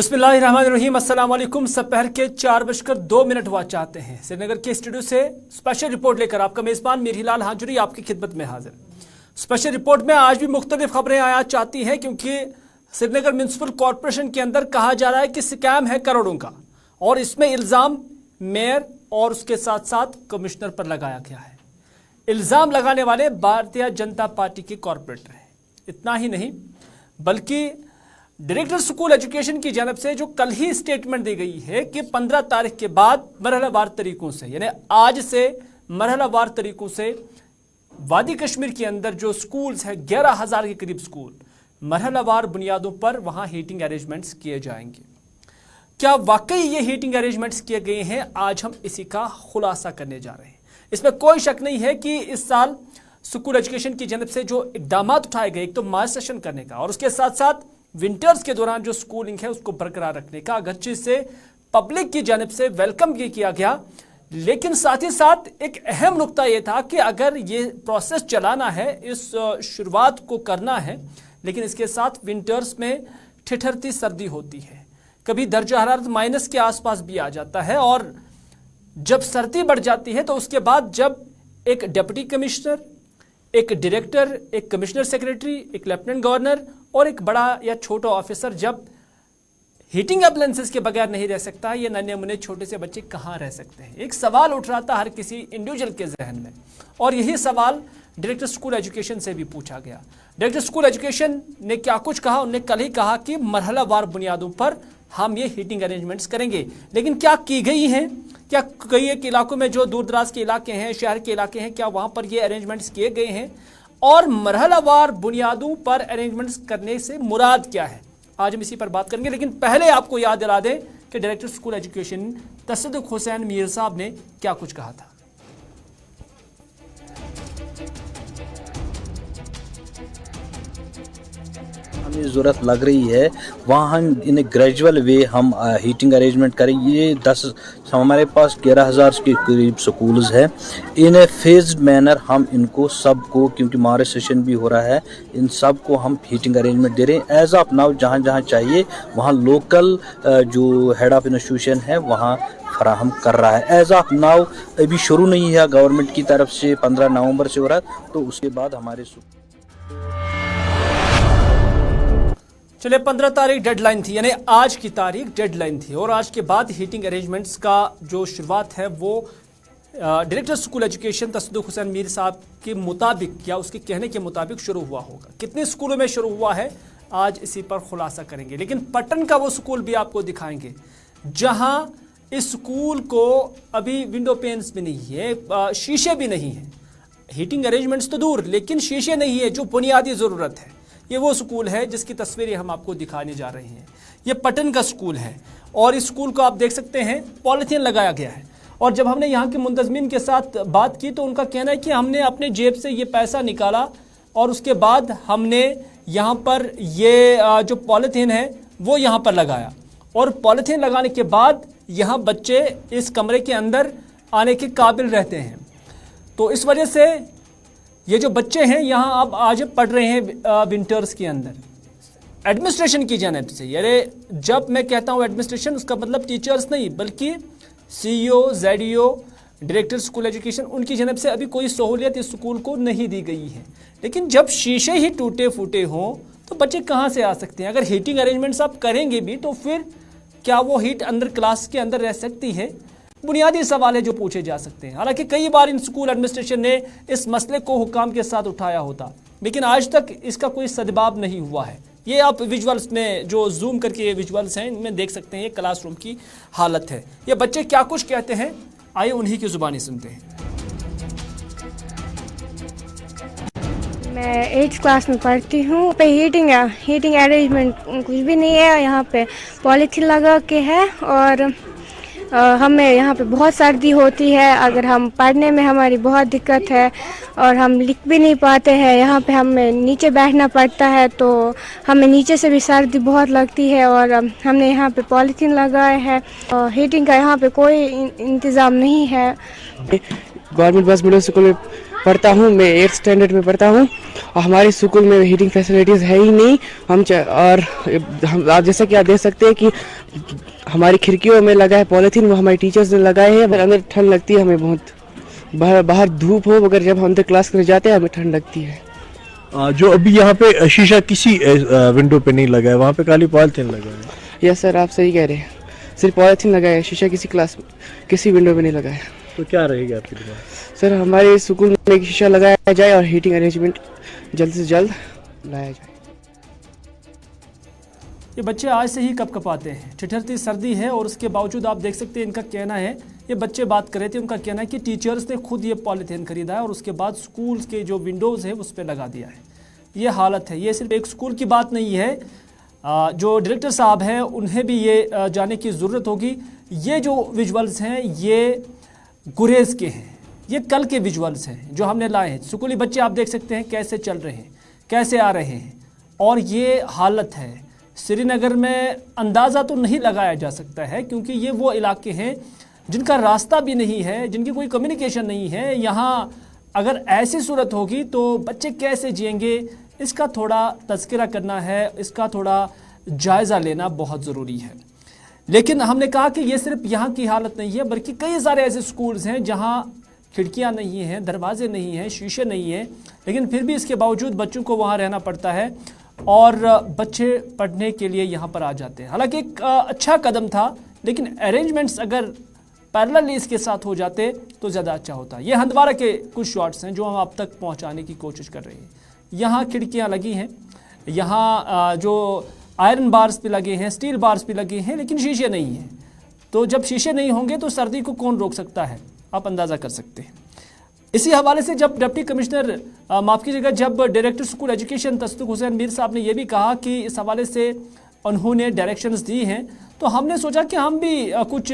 बिस्मिल्लाहिर्रहमानिर्रहीम। अस्सलाम वालेकुम। दोपहर के 4:02 हुआ चाहते हैं। श्रीनगर के स्टूडियो से स्पेशल रिपोर्ट लेकर आपका मेज़बान मीर हिलाल हाजुरी आपकी खिदमत में हाजिर। स्पेशल रिपोर्ट में आज भी मुख्तलिफ खबरें आया चाहती हैं, क्योंकि श्रीनगर म्यूनसिपल कॉरपोरेशन के अंदर कहा जा रहा है कि स्कैम है करोड़ों का, और इसमें इल्ज़ाम मेयर और उसके साथ साथ कमिश्नर पर लगाया गया है। इल्ज़ाम लगाने वाले भारतीय जनता पार्टी के कॉरपोरेटर हैं। इतना ही नहीं, बल्कि डायरेक्टर स्कूल एजुकेशन की जानब से जो कल ही स्टेटमेंट दी गई है कि 15 तारीख के बाद मरहलावार तरीकों से, यानी आज से मरहलावार तरीकों से वादी कश्मीर के अंदर जो स्कूल्स हैं 11,000 के करीब स्कूल मरहलावार बुनियादों पर वहां हीटिंग अरेंजमेंट्स किए जाएंगे। क्या वाकई ये हीटिंग अरेंजमेंट्स किए गए हैं? आज हम इसी का खुलासा करने जा रहे हैं। इसमें कोई शक नहीं है कि इस साल स्कूल एजुकेशन की जानब से जो इकदाम उठाए गए, एक तो मार्च सेशन करने का और उसके साथ साथ विंटर्स के दौरान जो स्कूलिंग है उसको बरकरार रखने का, अगरचे से पब्लिक की जानब से वेलकम ये किया गया, लेकिन साथ ही साथ एक अहम नुक्ता ये था कि अगर ये प्रोसेस चलाना है, इस शुरुआत को करना है, लेकिन इसके साथ विंटर्स में ठिठुरती सर्दी होती है, कभी दर्जा हरारत माइनस के आसपास भी आ जाता है, और जब सर्दी बढ़ जाती है तो उसके बाद जब एक डिप्टी कमिश्नर, एक डायरेक्टर, एक कमिश्नर सेक्रेटरी, एक लेफ्टिनेंट गवर्नर और एक बड़ा या छोटा ऑफिसर जब हीटिंग अप्लायंसेस के बगैर नहीं रह सकता, ये नन्हे मुन्ने छोटे से बच्चे कहाँ रह सकते हैं? एक सवाल उठ रहा था हर किसी इंडिविजुअल के जहन में, और यही सवाल डायरेक्टर स्कूल एजुकेशन से भी पूछा गया। डायरेक्टर स्कूल एजुकेशन ने क्या कुछ कहा? उन्होंने कल ही कहा कि मरहलावार बुनियादों पर हम ये हीटिंग अरेंजमेंट्स करेंगे, लेकिन क्या की गई हैं? क्या कई एक इलाकों में जो दूर दराज के इलाके हैं, शहर के इलाके हैं, क्या वहाँ पर ये अरेंजमेंट्स किए गए हैं? और मरहलावार बुनियादों पर अरेंजमेंट्स करने से मुराद क्या है? आज हम इसी पर बात करेंगे, लेकिन पहले आपको याद दिला दें कि डायरेक्टर स्कूल एजुकेशन तसद्दुक हुसैन मीर साहब ने क्या कुछ कहा था। हमें ज़रूरत लग रही है वहाँ हम इन ग्रेजुअल वे हम हीटिंग अरेंजमेंट करें। ये 10 हमारे पास 11,000 के करीब स्कूल्स है, इन फेज मैनर हम इनको सबको, क्योंकि मार्च सेशन भी हो रहा है, इन सब को हम हीटिंग अरेंजमेंट दे रहे हैं। एज ऑफ नाउ जहाँ जहाँ चाहिए वहाँ लोकल जो हेड ऑफ इंस्टीट्यूशन है वहाँ फराहम कर रहा है। एज ऑफ नाउ अभी शुरू नहीं है गवर्नमेंट की तरफ से, 15 नवंबर से हो रहा है, तो उसके बाद हमारे चले 15 तारीख डेडलाइन थी, यानी आज की तारीख डेडलाइन थी, और आज के बाद हीटिंग अरेंजमेंट्स का जो शुरुआत है वो डायरेक्टर स्कूल एजुकेशन तसद्दुक हुसैन मीर साहब के मुताबिक या उसके कहने के मुताबिक शुरू हुआ होगा। कितने स्कूलों में शुरू हुआ है आज इसी पर खुलासा करेंगे, लेकिन पटन का वो स्कूल भी आपको दिखाएंगे जहां इस स्कूल को अभी विंडो पेन्स भी नहीं है, शीशे भी नहीं है। हीटिंग अरेंजमेंट्स तो दूर, लेकिन शीशे नहीं है जो बुनियादी ज़रूरत है। ये वो स्कूल है जिसकी तस्वीरें हम आपको दिखाने जा रहे हैं। ये पटन का स्कूल है, और इस स्कूल को आप देख सकते हैं पॉलीथीन लगाया गया है, और जब हमने यहाँ के मुंतज़मीन के साथ बात की तो उनका कहना है कि हमने अपने जेब से ये पैसा निकाला और उसके बाद हमने यहाँ पर ये जो पॉलीथीन है वो यहाँ पर लगाया, और पॉलीथीन लगाने के बाद यहाँ बच्चे इस कमरे के अंदर आने के काबिल रहते हैं। तो इस वजह से ये जो बच्चे हैं यहाँ अब आज पढ़ रहे हैं विंटर्स के अंदर एडमिनिस्ट्रेशन की जानिब से। यानी जब मैं कहता हूँ एडमिनिस्ट्रेशन, उसका मतलब टीचर्स नहीं, बल्कि CEO, ZEO, director school education, उनकी जानिब से अभी कोई सहूलियत इस स्कूल को नहीं दी गई है। लेकिन जब शीशे ही टूटे फूटे हों तो बच्चे कहाँ से आ सकते हैं? अगर हीटिंग अरेंजमेंट्स आप करेंगे भी तो फिर क्या वो हीट अंदर क्लास के अंदर रह सकती है? बुनियादी सवाल है जो पूछे जा सकते हैं। हालांकि कई बार इन स्कूल एडमिनिस्ट्रेशन ने इस मसले को हुकाम के साथ उठाया होता, लेकिन आज तक इसका कोई सदबाब नहीं हुआ है। ये आप विजुअल्स में जो जूम करके ये विजुअल्स हैं इनमें देख सकते हैं, ये क्लासरूम की हालत है। ये बच्चे क्या कुछ कहते हैं, आइए उन्हीं की जुबानी सुनते हैं। मैं 8th क्लास में पढ़ती हूँ। पे हीटिंग अरेंजमेंट कुछ भी नहीं है, यहाँ पे पॉलीथीन लगा के है, और हमें यहाँ पे बहुत सर्दी होती है। अगर हम पढ़ने में हमारी बहुत दिक्कत है और हम लिख भी नहीं पाते हैं, यहाँ पे हमें नीचे बैठना पड़ता है, तो हमें नीचे से भी सर्दी बहुत लगती है, और हमने यहाँ पे पॉलीथीन लगाए है। हीटिंग का यहाँ पे कोई इंतज़ाम नहीं है। गवर्नमेंट बस मिडिल स्कूल में पढ़ता हूँ, मैं 8th स्टैंडर्ड में पढ़ता हूँ और हमारे स्कूल में हीटिंग फैसिलिटीज़ है ही नहीं। हम आप जैसा कि आप देख सकते हैं कि हमारी खिड़कियों में लगा है पॉलीथीन, वो हमारे टीचर्स ने लगाए हैं। अंदर ठंड लगती है हमें बहुत, बाहर धूप हो मगर जब हम अंदर क्लास करने जाते हैं हमें ठंड लगती है। जो अभी यहाँ पे शीशा किसी विंडो पे नहीं लगा है, वहाँ पे खाली पॉलिथीन लगा है। यस सर, आप सही कह रहे हैं, सिर्फ पॉलीथीन लगा है, शीशा किसी विंडो पे नहीं लगा है। तो क्या रहेगी आपकी डिमांड? सर हमारे स्कूल में एक शीशा लगाया जाए और हीटिंग अरेंजमेंट जल्द से जल्द लाया जाए। ये बच्चे आज से ही कपकपाते हैं, ठिठुरती सर्दी है और उसके बावजूद आप देख सकते हैं इनका कहना है, ये बच्चे बात कर रहे थे, उनका कहना है कि टीचर्स ने खुद ये पॉलीथीन खरीदा है और उसके बाद स्कूल के जो विंडोज़ हैं उस पर लगा दिया है। ये हालत है। ये सिर्फ एक स्कूल की बात नहीं है, जो डायरेक्टर साहब हैं उन्हें भी ये जाने की ज़रूरत होगी। ये जो विजुअल्स हैं ये गुरेज के हैं, ये कल के विजुअल्स हैं जो हमने लाए हैं। स्कूली बच्चे आप देख सकते हैं कैसे चल रहे हैं, कैसे आ रहे हैं, और ये हालत है। श्रीनगर में अंदाज़ा तो नहीं लगाया जा सकता है क्योंकि ये वो इलाके हैं जिनका रास्ता भी नहीं है, जिनकी कोई कम्युनिकेशन नहीं है। यहाँ अगर ऐसी सूरत होगी तो बच्चे कैसे जिएंगे, इसका थोड़ा तज़किरा करना है, इसका थोड़ा जायज़ा लेना बहुत ज़रूरी है। लेकिन हमने कहा कि ये सिर्फ यहाँ की हालत नहीं है, बल्कि कई सारे ऐसे स्कूल्स हैं जहाँ खिड़कियाँ नहीं हैं, दरवाजे नहीं हैं, शीशे नहीं हैं, लेकिन फिर भी इसके बावजूद बच्चों को वहाँ रहना पड़ता है और बच्चे पढ़ने के लिए यहाँ पर आ जाते हैं। हालांकि एक अच्छा कदम था, लेकिन अरेंजमेंट्स अगर पैरेलली इसके साथ हो जाते तो ज़्यादा अच्छा होता। ये हंदवाड़ा के कुछ शॉट्स हैं जो हम आप तक पहुँचाने की कोशिश कर रहे हैं। यहाँ खिड़कियाँ लगी हैं, यहाँ जो आयरन बार्स भी लगे हैं, स्टील बार्स भी लगे हैं, लेकिन शीशे नहीं हैं। तो जब शीशे नहीं होंगे तो सर्दी को कौन रोक सकता है, आप अंदाज़ा कर सकते हैं। इसी हवाले से जब डिप्टी कमिश्नर माफ़ कीजिएगा, जब director school education Tasaduq Hussain Mir साहब ने यह भी कहा कि इस हवाले से उन्होंने डायरेक्शंस दी हैं, तो हमने सोचा कि हम भी कुछ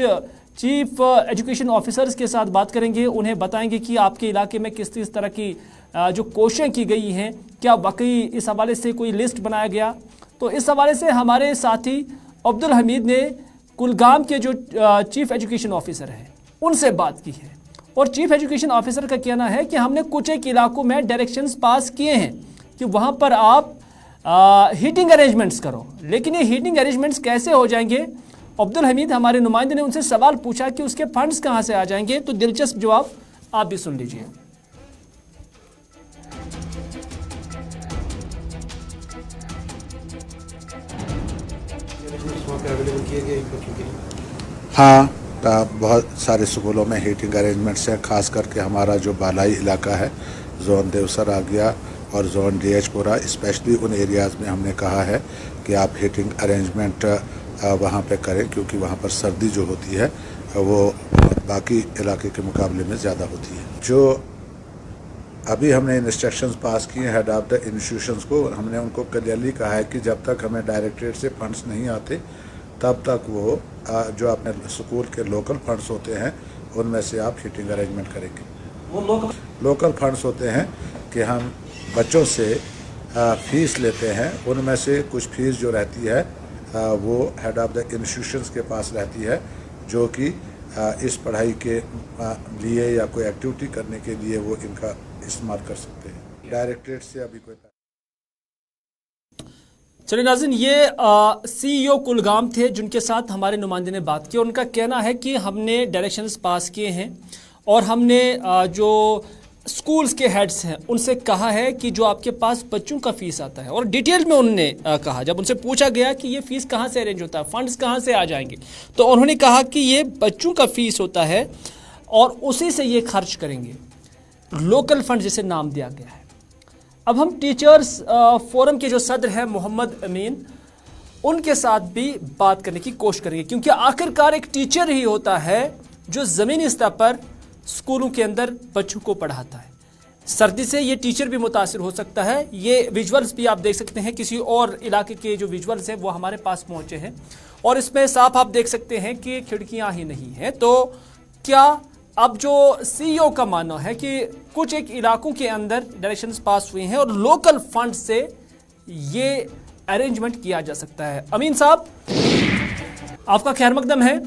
चीफ एजुकेशन ऑफिसर्स के साथ बात करेंगे, उन्हें बताएंगे कि आपके इलाके में किस तरह की जो कोशिशें की गई हैं, क्या वाकई इस हवाले से कोई लिस्ट बनाया गया। तो इस हवाले से हमारे साथी अब्दुल हमीद ने कुलगाम के जो चीफ एजुकेशन ऑफिसर हैं उनसे बात की है, और चीफ एजुकेशन ऑफिसर का कहना है कि हमने कुछ एक इलाकों में डायरेक्शंस पास किए हैं कि वहाँ पर आप हीटिंग अरेंजमेंट्स करो, लेकिन ये हीटिंग अरेंजमेंट्स कैसे हो जाएंगे। अब्दुल हमीद हमारे नुमाइंदे ने उनसे सवाल पूछा कि उसके फंड्स कहाँ से आ जाएंगे, तो दिलचस्प जवाब आप भी सुन लीजिए। हाँ, बहुत सारे स्कूलों में हीटिंग अरेंजमेंट्स हैं, खास करके हमारा जो बालाई इलाका है, जोन देवसर आ गया और जोन डीएचपुरा, स्पेशली उन एरियाज़ में हमने कहा है कि आप हीटिंग अरेंजमेंट वहाँ पे करें, क्योंकि वहाँ पर सर्दी जो होती है वो बाकी इलाके के मुकाबले में ज़्यादा होती है। जो अभी हमने इंस्ट्रक्शंस पास किए हेड ऑफ द इंस्टीट्यूशंस को, हमने उनको क्लियरली कहा है कि जब तक हमें डायरेक्टरेट से फंड्स नहीं आते तब तक वो जो अपने स्कूल के लोकल फंड्स होते हैं उनमें से आप हीटिंग अरेंजमेंट करेंगे। वो लोकल फंड्स होते हैं कि हम बच्चों से फीस लेते हैं, उनमें से कुछ फीस जो रहती है वो हेड ऑफ द इंस्टीट्यूशंस के पास रहती है, जो कि इस पढ़ाई के लिए या कोई एक्टिविटी करने के लिए वो इनका इस्तेमाल कर सकते हैं। डायरेक्टरेट से अभी कोई चलिए नाज़रीन, ये CEO कुलगाम थे जिनके साथ हमारे नुमाइंदे ने बात की। उनका कहना है कि हमने डायरेक्शंस पास किए हैं और हमने जो स्कूल्स के हेड्स हैं उनसे कहा है कि जो आपके पास बच्चों का फ़ीस आता है, और डिटेल में उन्होंने कहा, जब उनसे पूछा गया कि ये फ़ीस कहाँ से अरेंज होता है, फंड्स कहाँ से आ जाएंगे, तो उन्होंने कहा कि ये बच्चों का फ़ीस होता है और उसी से ये खर्च करेंगे, लोकल फंड जिसे नाम दिया गया है। अब हम टीचर्स फोरम के जो सदर हैं मोहम्मद अमीन, उनके साथ भी बात करने की कोशिश करेंगे, क्योंकि आखिरकार एक टीचर ही होता है जो ज़मीनी स्तर पर स्कूलों के अंदर बच्चों को पढ़ाता है। सर्दी से ये टीचर भी मुतासिर हो सकता है। ये विजुअल्स भी आप देख सकते हैं, किसी और इलाके के जो विजुअल्स हैं वो हमारे पास पहुँचे हैं, और इसमें साफ आप देख सकते हैं कि खिड़कियाँ ही नहीं हैं। तो क्या अब जो CEO का मानना है कि कुछ एक इलाकों के अंदर डायरेक्शंस पास हुए हैं और लोकल फंड से ये अरेंजमेंट किया जा सकता है। अमीन साहब, आपका खैर मकदम है।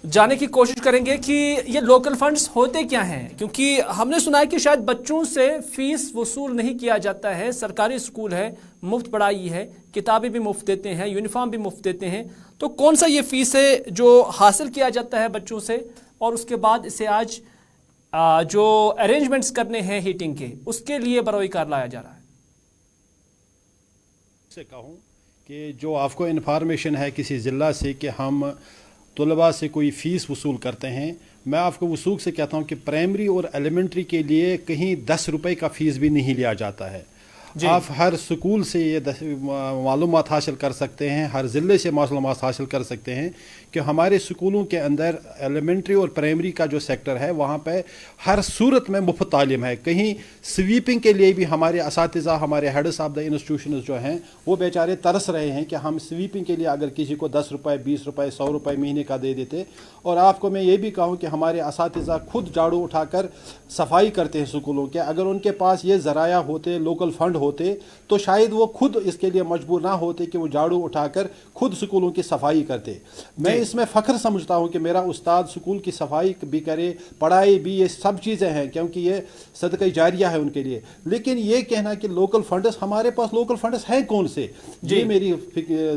जानने की कोशिश करेंगे कि ये लोकल फंड्स होते क्या हैं, क्योंकि हमने सुना है कि शायद बच्चों से फीस वसूल नहीं किया जाता है। सरकारी स्कूल है, मुफ्त पढ़ाई है, किताबें भी मुफ्त देते हैं, यूनिफॉर्म भी मुफ्त देते हैं। तो कौन सा ये फीस है जो हासिल किया जाता है बच्चों से और उसके बाद इसे आज जो अरेंजमेंट्स करने हैं हीटिंग के, उसके लिए बरोईकार लाया जा रहा है। से कहूँ कि जो आपको इन्फॉर्मेशन है किसी ज़िला से कि हम तलबा से कोई फ़ीस वसूल करते हैं, मैं आपको वसूख से कहता हूँ कि प्राइमरी और एलिमेंट्री के लिए कहीं 10 रुपये का फ़ीस भी नहीं लिया जाता है। आप हर स्कूल से ये मालूमात हासिल कर सकते हैं, हर ज़िले से मालूमात हासिल कर सकते हैं कि हमारे स्कूलों के अंदर एलिमेंट्री और प्राइमरी का जो सेक्टर है वहाँ पे हर सूरत में मुफ्त तालीम है। कहीं स्वीपिंग के लिए भी हमारे असातिज़ा, हमारे हेड्स ऑफ द इंस्टीट्यूशन जो हैं वो बेचारे तरस रहे हैं कि हम स्वीपिंग के लिए अगर किसी को 10 रुपये, 20 रुपये, 100 रुपये महीने का दे देते। और आपको मैं ये भी कहूँ कि हमारे असातिज़ा खुद झाड़ू उठाकर सफाई करते हैं स्कूलों के। अगर उनके पास ये ज़राया होते, लोकल फंड होते, तो शायद वो खुद इसके लिए मजबूर ना होते कि वो झाड़ू उठाकर खुद स्कूलों की सफाई करते। मैं इसमें फ़ख्र समझता हूँ कि मेरा उस्ताद स्कूल की सफाई भी करे, पढ़ाई भी, ये सब चीज़ें हैं क्योंकि ये सदका जारिया है उनके लिए। लेकिन ये कहना कि लोकल फंड्स, हमारे पास लोकल फंड्स हैं कौन से, ये मेरी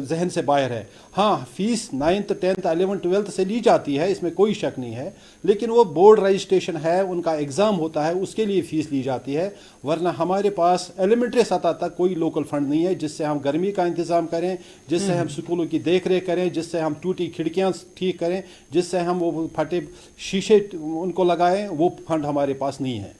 जहन से बाहर है। हाँ, fees 9th 10th 11th 12th से ली जाती है, इसमें कोई शक नहीं है, लेकिन वो बोर्ड रजिस्ट्रेशन है, उनका एग्ज़ाम होता है, उसके लिए फ़ीस ली जाती है। वरना हमारे पास एलिमेंट्री सतह तक कोई लोकल फंड नहीं है जिससे हम गर्मी का इंतज़ाम करें, जिससे हम स्कूलों की देख रेख करें, जिससे हम टूटी खिड़कियाँ ठीक करें, जिससे हम वो फटे शीशे उनको लगाएं। वो फंड हमारे पास नहीं है।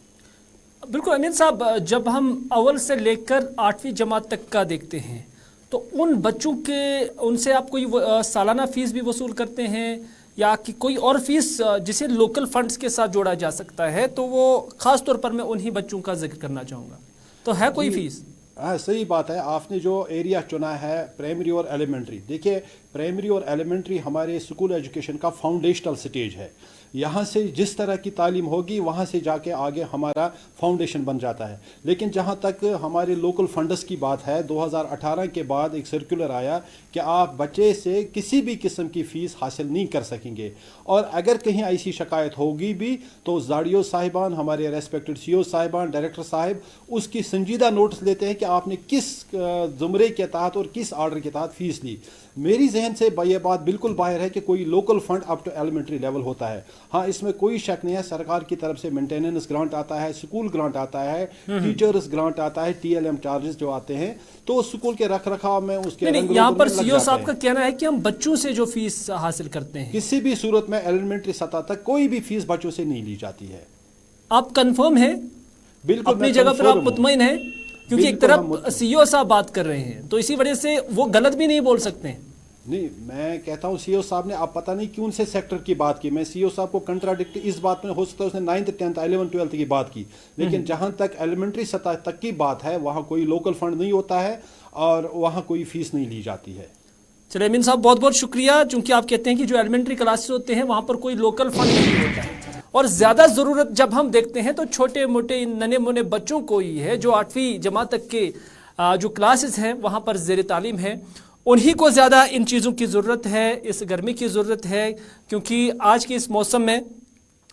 बिल्कुल अमीन साहब, जब हम अव्वल से लेकर 8वीं जमात तक का देखते हैं तो उन बच्चों के, उनसे आप कोई सालाना फ़ीस भी वसूल करते हैं या कि कोई और फीस जिसे लोकल फंड्स के साथ जोड़ा जा सकता है, तो वो ख़ास तौर पर मैं उन्हीं बच्चों का जिक्र करना चाहूँगा। तो है कोई फीस? हाँ, सही बात है। आपने जो एरिया चुना है प्राइमरी और एलिमेंट्री, देखिए प्राइमरी और एलिमेंट्री हमारे स्कूल एजुकेशन का फाउंडेशनल स्टेज है। यहाँ से जिस तरह की तालीम होगी वहाँ से जाके आगे हमारा फाउंडेशन बन जाता है। लेकिन जहाँ तक हमारे लोकल फंड्स की बात है, 2018 के बाद एक सर्कुलर आया कि आप बच्चे से किसी भी किस्म की फ़ीस हासिल नहीं कर सकेंगे, और अगर कहीं ऐसी शिकायत होगी भी तो जाड़ियो साहिबान, हमारे रेस्पेक्टेड सीओ साहिबान, डायरेक्टर साहिब उसकी संजीदा नोटिस लेते हैं कि आपने किस ज़ुमरे के तहत और किस आर्डर के तहत फ़ीस ली। मेरी जहन से ये बात बिल्कुल बाहर है कि कोई local fund up to elementary level होता है। हाँ, इसमें कोई शक नहीं है, सरकार की तरफ से मेंटेनेंस ग्रांट आता है, स्कूल ग्रांट आता है, टीचर्स ग्रांट आता है, TLM चार्जेस जो आते हैं, तो स्कूल के रख रखाव में उसके यहाँ पर सीओ साहब का कहना है कि हम बच्चों से जो फीस हासिल करते हैं किसी भी सूरत में एलिमेंट्री सतह तक कोई भी फीस बच्चों से नहीं ली जाती है। आप कंफर्म है? बिल्कुल अपनी जगह पर आप मुतमईन हैं? क्योंकि एक तरफ सीओ साहब बात कर रहे हैं तो इसी वजह से वो गलत भी नहीं बोल सकते हैं। नहीं, मैं कहता हूँ सीओ साहब ने, आप पता नहीं क्यों से सेक्टर की बात की। मैं सीओ साहब को कंट्राडिक्ट इस बात में, हो सकता है उसने 9th 10th 11th 12th की बात की, लेकिन जहाँ तक एलिमेंट्री सतह तक की बात है वहाँ कोई लोकल फंड नहीं होता है और वहाँ कोई फीस नहीं ली जाती है। चलिए अमीन साहब, बहुत बहुत शुक्रिया। चूंकि आप कहते हैं कि जो एलिमेंट्री क्लासेस होते हैं वहाँ पर कोई लोकल फंड नहीं होता है और ज़्यादा ज़रूरत जब हम देखते हैं तो छोटे मोटे नन्हे मुन्ने बच्चों को ही है, जो 8वीं जमात तक के जो क्लासेस हैं वहाँ पर ज़ेर तालीम है, उन्हीं को ज़्यादा इन चीज़ों की ज़रूरत है, इस गर्मी की ज़रूरत है, क्योंकि आज के इस मौसम में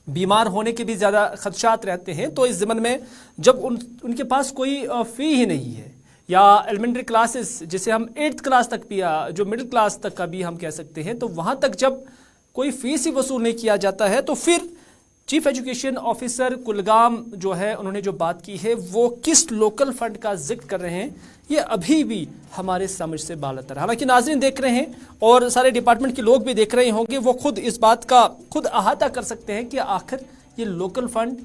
बीमार होने के भी ज़्यादा खदशात रहते हैं। तो इस ज़मन में जब उनके पास कोई फ़ी ही नहीं है, या एलिमेंट्री क्लासेस जिसे हम 8th क्लास तक भी, जो मिडिल क्लास तक का भी हम कह सकते हैं, तो वहाँ तक जब कोई फ़ीस ही वसूल नहीं किया जाता है तो फिर चीफ एजुकेशन ऑफिसर कुलगाम जो है उन्होंने जो बात की है वो किस लोकल फंड का जिक्र कर रहे हैं, ये अभी भी हमारे समझ से बालतर। हालांकि नाज़रीन देख रहे हैं और सारे डिपार्टमेंट के लोग भी देख रहे होंगे, वो खुद इस बात का खुद अहाता कर सकते हैं कि आखिर ये लोकल फंड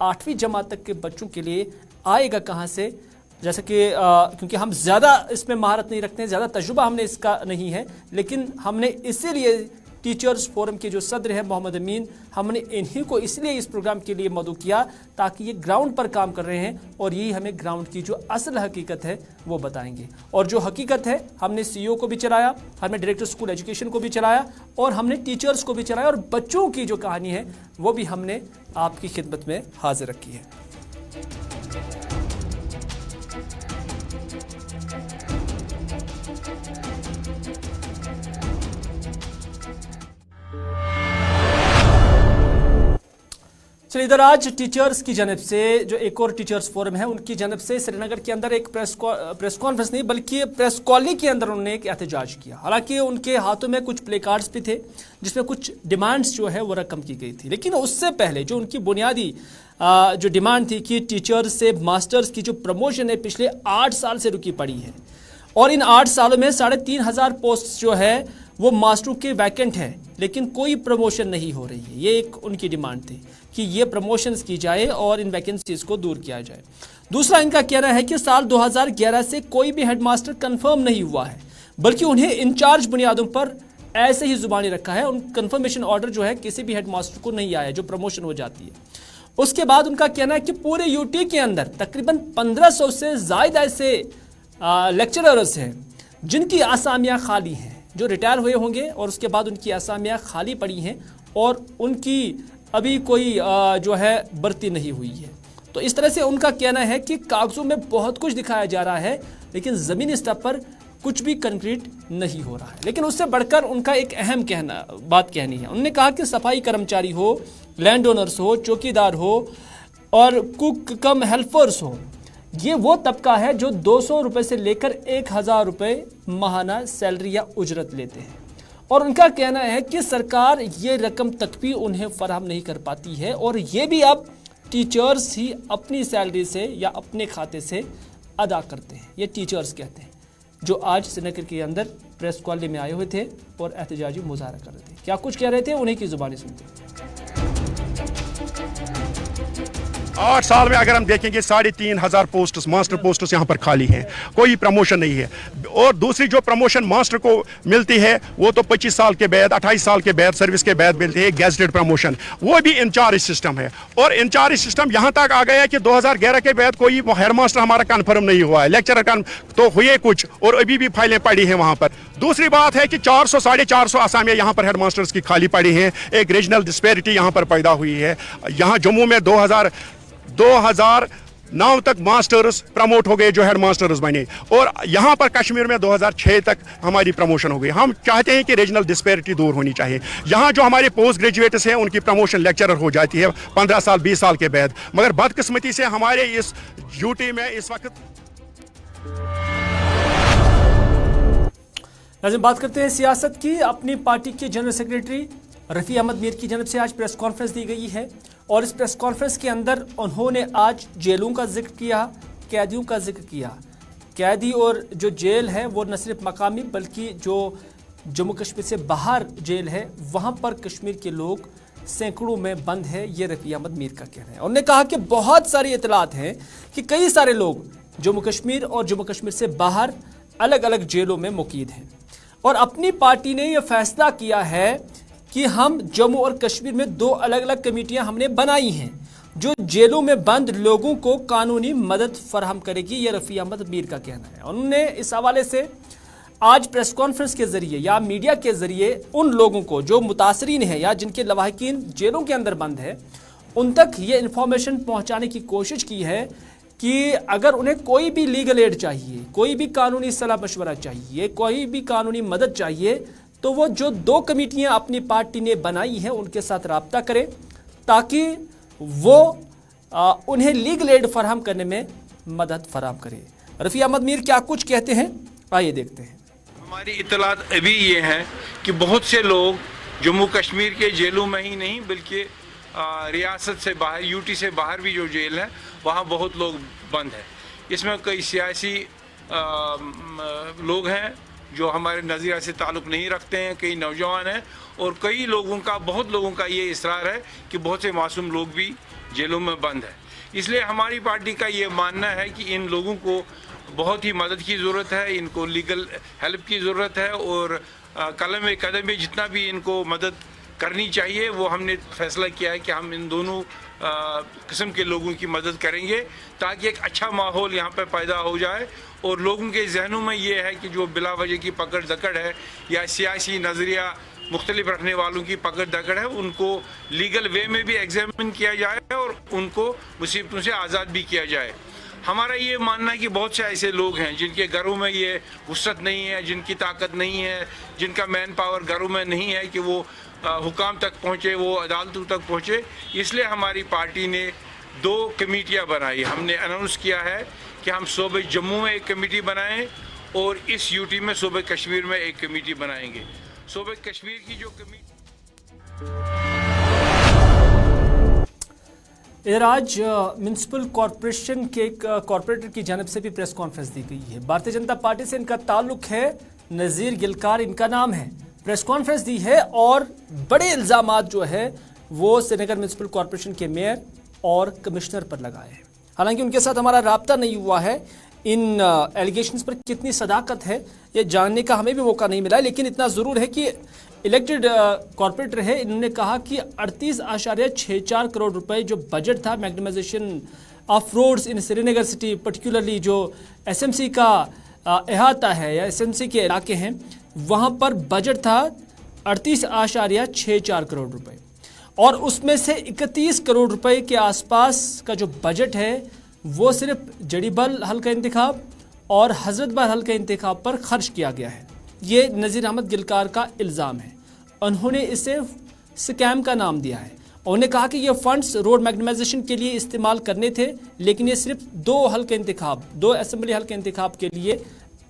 8वीं जमात तक के बच्चों के लिए आएगा कहाँ से। जैसे कि क्योंकि हम ज़्यादा इसमें महारत नहीं रखते हैं, ज़्यादा तजुर्बा हमने इसका नहीं है, लेकिन हमने इसीलिए टीचर्स फोरम के जो सदर हैं मोहम्मद अमीन, हमने इन्हीं को इसलिए इस प्रोग्राम के लिए मदऊ किया ताकि ये ग्राउंड पर काम कर रहे हैं और यही हमें ग्राउंड की जो असल हकीकत है वो बताएंगे। और जो हकीकत है, हमने CEO को भी चलाया, हमने डायरेक्टर स्कूल एजुकेशन को भी चलाया और हमने टीचर्स को भी चलाया, और बच्चों की जो कहानी है वो भी हमने आपकी खिदमत में हाजिर रखी है। चलिए, इधर आज टीचर्स की जानब से जो एक और टीचर्स फोरम है उनकी जानब से श्रीनगर के अंदर एक प्रेस कॉन्फ्रेंस नहीं बल्कि प्रेस कॉलोनी के अंदर उन्होंने एक एहतजाज किया। हालांकि उनके हाथों में कुछ प्ले कार्ड्स भी थे जिसमें कुछ डिमांड्स जो है वो रकम की गई थी, लेकिन उससे पहले जो उनकी बुनियादी जो डिमांड थी कि टीचर्स से मास्टर्स की जो प्रमोशन है पिछले 8 साल से रुकी पड़ी है और इन 8 सालों में 3500 पोस्ट जो है वो मास्टरों के वैकेंट है, लेकिन कोई प्रमोशन नहीं हो रही है। ये एक उनकी डिमांड थी कि ये प्रमोशंस की जाए और इन वैकेंसीज को दूर किया जाए। दूसरा इनका कहना है कि साल 2011 से कोई भी हेडमास्टर कंफर्म नहीं हुआ है, बल्कि उन्हें इंचार्ज बुनियादों पर ऐसे ही जुबानी रखा है। उन कंफर्मेशन ऑर्डर जो है किसी भी हेडमास्टर को नहीं आया जो प्रमोशन हो जाती है। उसके बाद उनका कहना है कि पूरे यूटी के अंदर तकरीबन 1500 से ज़ायद ऐसे लेक्चरर्स हैं जिनकी आसामियाँ खाली हैं, जो रिटायर हुए होंगे और उसके बाद उनकी आसामियाँ खाली पड़ी हैं और उनकी अभी कोई जो है भर्ती नहीं हुई है। तो इस तरह से उनका कहना है कि कागजों में बहुत कुछ दिखाया जा रहा है लेकिन ज़मीनी स्तर पर कुछ भी कंक्रीट नहीं हो रहा है। लेकिन उससे बढ़कर उनका एक अहम बात कहनी है। उन्होंने कहा कि सफाई कर्मचारी हो, लैंड ओनर्स हो, चौकीदार हो और कुक कम हेल्पर्स हो, ये वो तबका है जो 200 रुपये से लेकर 1000 रुपये माहाना सैलरी या उजरत लेते हैं और उनका कहना है कि सरकार ये रकम तक भी उन्हें फराहम नहीं कर पाती है और ये भी अब टीचर्स ही अपनी सैलरी से या अपने खाते से अदा करते हैं। ये टीचर्स कहते हैं जो आज श्रीनगर के अंदर प्रेस कॉलोनी में आए हुए थे और एहतजाजी मुजाहरा कर रहे थे। क्या कुछ कह रहे थे उन्हीं की जुबानी सुनते हैं। 8 साल में अगर हम देखेंगे 3500 पोस्ट्स मास्टर पोस्ट्स यहाँ पर खाली हैं, कोई प्रमोशन नहीं है। और दूसरी जो प्रमोशन मास्टर को मिलती है वो तो 25 साल के बाद 28 साल के बाद सर्विस के बाद मिलती है गैजेटेड प्रमोशन, वो भी इंचार्ज सिस्टम है। और इंचार्ज सिस्टम यहाँ तक आ गया है कि 2011 के बाद कोई हेड मास्टर हमारा कन्फर्म नहीं हुआ है। लेक्चरर तो हुए कुछ और अभी भी फाइलें पड़ी हैं वहाँ पर। दूसरी बात है कि 400 450 आसामियाँ यहाँ पर हेड मास्टर्स की खाली पड़ी हैं। एक रीजनल डिस्पैरिटी यहाँ पर पैदा हुई है। यहाँ जम्मू में 2009 तक मास्टर्स प्रमोट हो गए जो हेड मास्टर्स बने और यहाँ पर कश्मीर में 2006 तक हमारी प्रमोशन हो गई। हम चाहते हैं कि रीजनल डिस्पैरिटी दूर होनी चाहिए। यहाँ जो हमारे पोस्ट ग्रेजुएट्स हैं उनकी प्रमोशन लेक्चरर हो जाती है 15 साल 20 साल के बाद, मगर बदकिस्मती से हमारे इस यूटी में इस वक्त। नाज़रीन, बात करते हैं सियासत की। अपनी पार्टी के जनरल सेक्रेटरी रफ़ी अहमद मीर की जानब से आज प्रेस कॉन्फ्रेंस दी गई है और इस प्रेस कॉन्फ्रेंस के अंदर उन्होंने आज जेलों का जिक्र किया, कैदियों का जिक्र किया। कैदी और जो जेल है वो न सिर्फ मकामी बल्कि जो जम्मू कश्मीर से बाहर जेल है वहाँ पर कश्मीर के लोग सैकड़ों में बंद है। ये रफ़ी अहमद मीर का कहना है। उन्होंने कहा कि बहुत सारी इतलात हैं कि कई सारे लोग जम्मू कश्मीर और जम्मू कश्मीर से बाहर अलग अलग जेलों में मुकीद हैं और अपनी पार्टी ने यह फैसला किया है कि हम जम्मू और कश्मीर में 2 अलग अलग कमेटियां हमने बनाई हैं जो जेलों में बंद लोगों को कानूनी मदद फराहम करेगी। ये रफ़ी अहमद मीर का कहना है। उन्होंने इस हवाले से आज प्रेस कॉन्फ्रेंस के जरिए या मीडिया के जरिए उन लोगों को जो मुतासरीन हैं या जिनके लवाहिकीन जेलों के अंदर बंद है उन तक ये इन्फॉर्मेशन पहुँचाने की कोशिश की है कि अगर उन्हें कोई भी लीगल एड चाहिए, कोई भी कानूनी सलाह मशवरा चाहिए, कोई भी कानूनी मदद चाहिए तो वो जो 2 कमेटियां अपनी पार्टी ने बनाई हैं उनके साथ रब्ता करें ताकि वो उन्हें लीगल एड फराहम करने में मदद फराहम करे। रफ़ी अहमद मीर क्या कुछ कहते हैं, आइए देखते हैं। हमारी इतलात अभी ये है कि बहुत से लोग जम्मू कश्मीर के जेलों में ही नहीं बल्कि रियासत से बाहर यूटी से बाहर भी जो जेल है वहाँ बहुत लोग बंद हैं। इसमें कई सियासी लोग हैं जो हमारे नज़रिया से ताल्लुक़ नहीं रखते हैं, कई नौजवान हैं और कई लोगों का बहुत लोगों का ये इसरार है कि बहुत से मासूम लोग भी जेलों में बंद हैं। इसलिए हमारी पार्टी का ये मानना है कि इन लोगों को बहुत ही मदद की ज़रूरत है, इनको लीगल हेल्प की ज़रूरत है और कदम में जितना भी इनको मदद करनी चाहिए वो हमने फैसला किया है कि हम इन दोनों किस्म के लोगों की मदद करेंगे ताकि एक अच्छा माहौल यहाँ पर पैदा हो जाए और लोगों के जहनों में ये है कि जो बिला वजह की पकड़ दकड़ है या सियासी नज़रिया मुख्तलिफ रखने वालों की पकड़ दकड़ है उनको लीगल वे में भी एग्जामिन किया जाए और उनको मुसीबतों से आज़ाद भी किया जाए। हमारा ये मानना है कि बहुत से ऐसे लोग हैं जिनके घरों में ये वुसअत नहीं है, जिनकी ताकत नहीं है, जिनका मैन पावर घरों में नहीं है कि वो हुकाम तक पहुँचे, वो अदालतों तक पहुँचे। इसलिए हमारी पार्टी ने 2 कमेटियाँ बनाई। हमने अनाउंस किया है कि हम सूबे जम्मू में एक कमेटी बनाएं और इस यूटी में सूबे कश्मीर में एक कमेटी बनाएंगे। सूबे कश्मीर की जो कमेटी इधर आज म्यूनसिपल कॉरपोरेशन के एक कॉरपोरेटर की जानिब से भी प्रेस कॉन्फ्रेंस दी गई है। भारतीय जनता पार्टी से इनका ताल्लुक है, नज़ीर गिलकार इनका नाम है। प्रेस कॉन्फ्रेंस दी है और बड़े इल्ज़ामात जो है वो श्रीनगर म्यूनसिपल कॉरपोरेशन के मेयर और कमिश्नर पर लगाए हैं। हालांकि उनके साथ हमारा राब्ता नहीं हुआ है, इन एलिगेशंस पर कितनी सदाकत है ये जानने का हमें भी मौका नहीं मिला, लेकिन इतना ज़रूर है कि इलेक्टेड कॉरपोरेटर है, इन्होंने कहा कि 38.64 करोड़ रुपए जो बजट था macadamisation of roads in Srinagar city, particularly जो एसएमसी का अहाता है या एसएमसी के इलाके हैं, वहाँ पर बजट था 38.64 करोड़ रुपए और उसमें से 31 करोड़ रुपए के आसपास का जो बजट है वो सिर्फ जड़ीबल हल्का इंतखाब और हजरतबल हल्का इंतखाब पर खर्च किया गया है। ये नज़ीर अहमद गिलकार का इल्ज़ाम है। उन्होंने इसे स्कैम का नाम दिया है। उन्होंने कहा कि ये फंड्स रोड मैग्नीमाइजेशन के लिए इस्तेमाल करने थे, लेकिन ये सिर्फ 2 हल्के इंतखाब, 2 असेंबली हल्के इंतखाब के लिए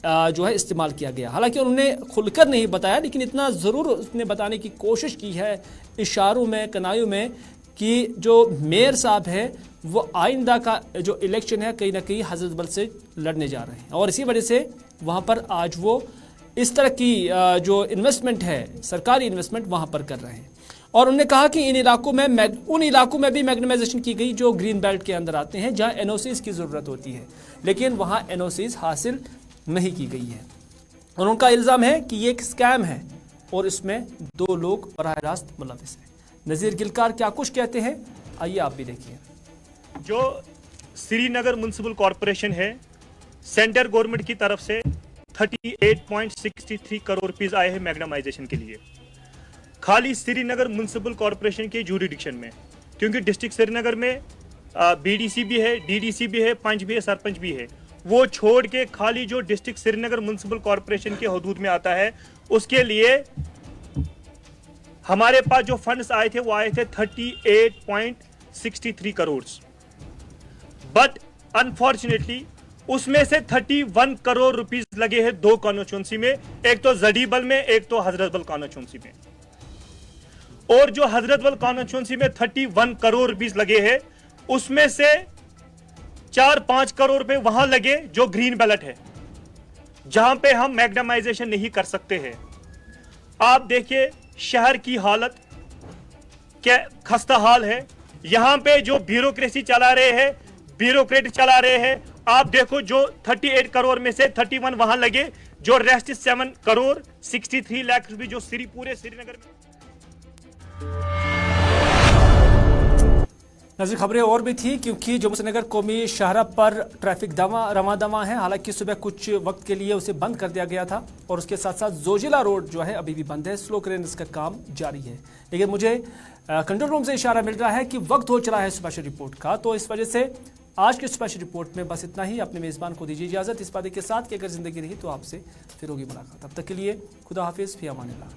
जो है इस्तेमाल किया गया। हालांकि उन्होंने खुलकर नहीं बताया, लेकिन इतना ज़रूर उसने बताने की कोशिश की है इशारों में, कनायों में, कि जो मेयर साहब है वो आइंदा का जो इलेक्शन है कहीं ना कहीं हजरतबल से लड़ने जा रहे हैं और इसी वजह से वहाँ पर आज वो इस तरह की जो इन्वेस्टमेंट है, सरकारी इन्वेस्टमेंट वहाँ पर कर रहे हैं। और उन्होंने कहा कि इन इलाकों में उन इलाकों में भी मैग्नीमाइजेशन की गई जो ग्रीन बेल्ट के अंदर आते हैं, जहाँ एनओसीज की ज़रूरत होती है, लेकिन वहाँ एनओसीज हासिल नहीं की गई है। और उनका इल्ज़ाम है कि ये एक स्कैम है और इसमें 2 लोग बराह रास्त मुलविस हैं। नज़ीर गिलकार क्या कुछ कहते हैं, आइए आप भी देखिए। जो श्रीनगर म्युनिसिपल कॉरपोरेशन है, सेंटर गवर्नमेंट की तरफ से 38.63 करोड़ रुपीस आए हैं मैग्नीमाइजेशन के लिए, खाली श्रीनगर म्युनिसिपल कॉरपोरेशन के ज्यूरिडिक्शन में, क्योंकि डिस्ट्रिक्ट श्रीनगर में बीडीसी भी है, डीडीसी भी है, पंच भी है, सरपंच भी है। वो छोड़ के खाली जो डिस्ट्रिक्ट श्रीनगर म्युनिसिपल कॉरपोरेशन के हदूद में आता है, उसके लिए हमारे पास जो फंड्स आए थे वो आए थे 38.63 करोड़, बट अनफॉर्चुनेटली उसमें से 31 करोड़ रुपीस लगे हैं 2 कॉन्स्टिट्यूंसी में, एक तो जड़ीबल में, एक तो हजरतबल कॉन्स्टिट्यूंसी में। और जो हजरतबल कॉन्स्टिट्यूंसी में 31 करोड़ रुपीस लगे हैं, उसमें से 4-5 करोड़ रुपए वहां लगे जो ग्रीन बेल्ट है, जहां पे हम मैग्नीमाइजेशन नहीं कर सकते हैं। आप देखिए शहर की हालत क्या खस्ता हाल है। यहां पे जो ब्यूरोक्रेसी चला रहे हैं, ब्यूरोक्रेट चला रहे हैं, आप देखो जो 38 करोड़ में से 31 वहां लगे, जो रेस्ट 7 करोड़ 63 लाख रुपए जो पूरे श्रीनगर में। नज़र खबरें और भी थी, क्योंकि जम्मू श्रीनगर कौमी शाहराह पर ट्रैफिक रवां दवा है। हालांकि सुबह कुछ वक्त के लिए उसे बंद कर दिया गया था और उसके साथ साथ जोजिला रोड जो है अभी भी बंद है, स्लो क्रेन इसका काम जारी है। लेकिन मुझे कंट्रोल रूम से इशारा मिल रहा है कि वक्त हो चला है स्पेशल रिपोर्ट का, तो इस वजह से आज की स्पेशल रिपोर्ट में बस इतना ही। अपने मेज़बान को दीजिए इजाज़त, इस वादे के साथ कि अगर ज़िंदगी रही तो आपसे फिर होगी मुलाकात। तब तक के लिए खुदा हाफिज़, फ़ी अमान अल्लाह।